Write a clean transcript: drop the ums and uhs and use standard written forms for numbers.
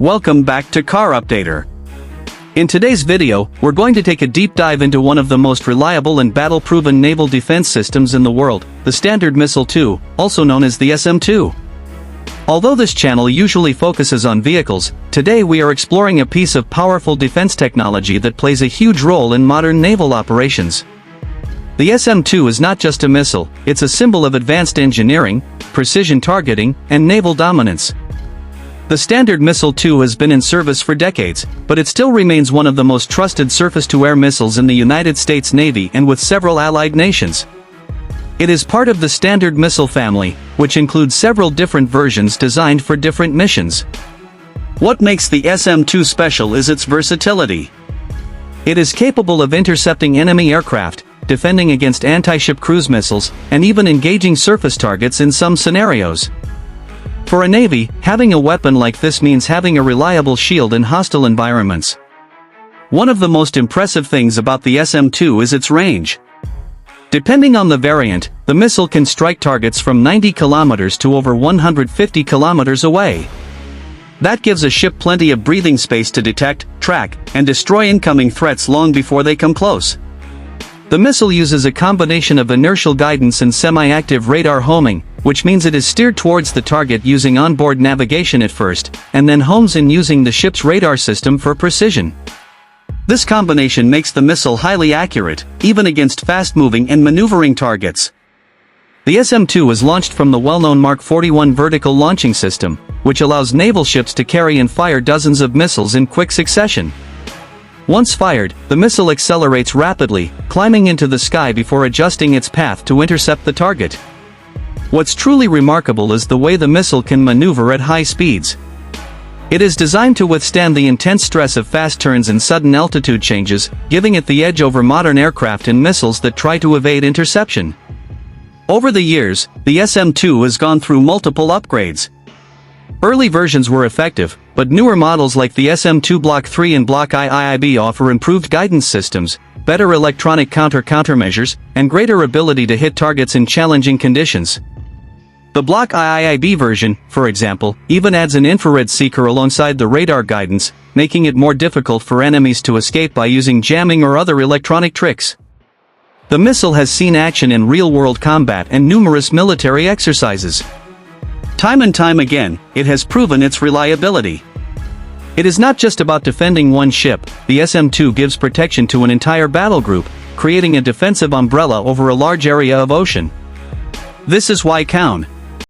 Welcome back to Car Updater. In today's video, we're going to take a deep dive into one of the most reliable and battle-proven naval defense systems in the world, the Standard Missile-2, also known as the SM-2. Although this channel usually focuses on vehicles, today we are exploring a piece of powerful defense technology that plays a huge role in modern naval operations. The SM-2 is not just a missile, it's a symbol of advanced engineering, precision targeting, and naval dominance. The Standard Missile-2 has been in service for decades, but it still remains one of the most trusted surface-to-air missiles in the United States Navy and with several allied nations. It is part of the Standard Missile family, which includes several different versions designed for different missions. What makes the SM-2 special is its versatility. It is capable of intercepting enemy aircraft, defending against anti-ship cruise missiles, and even engaging surface targets in some scenarios. For a Navy, having a weapon like this means having a reliable shield in hostile environments. One of the most impressive things about the SM-2 is its range. Depending on the variant, the missile can strike targets from 90 kilometers to over 150 kilometers away. That gives a ship plenty of breathing space to detect, track, and destroy incoming threats long before they come close. The missile uses a combination of inertial guidance and semi-active radar homing, which means it is steered towards the target using onboard navigation at first, and then homes in using the ship's radar system for precision. This combination makes the missile highly accurate, even against fast-moving and maneuvering targets. The SM-2 was launched from the well-known Mark 41 vertical launching system, which allows naval ships to carry and fire dozens of missiles in quick succession. Once fired, the missile accelerates rapidly, climbing into the sky before adjusting its path to intercept the target. What's truly remarkable is the way the missile can maneuver at high speeds. It is designed to withstand the intense stress of fast turns and sudden altitude changes, giving it the edge over modern aircraft and missiles that try to evade interception. Over the years, the SM-2 has gone through multiple upgrades. Early versions were effective, but newer models like the SM-2 Block 3 and Block IIIB offer improved guidance systems, better electronic countermeasures, and greater ability to hit targets in challenging conditions. The Block IIIB version, for example, even adds an infrared seeker alongside the radar guidance, making it more difficult for enemies to escape by using jamming or other electronic tricks. The missile has seen action in real-world combat and numerous military exercises. Time and time again, it has proven its reliability. It is not just about defending one ship, the SM-2 gives protection to an entire battle group, creating a defensive umbrella over a large area of ocean. This is why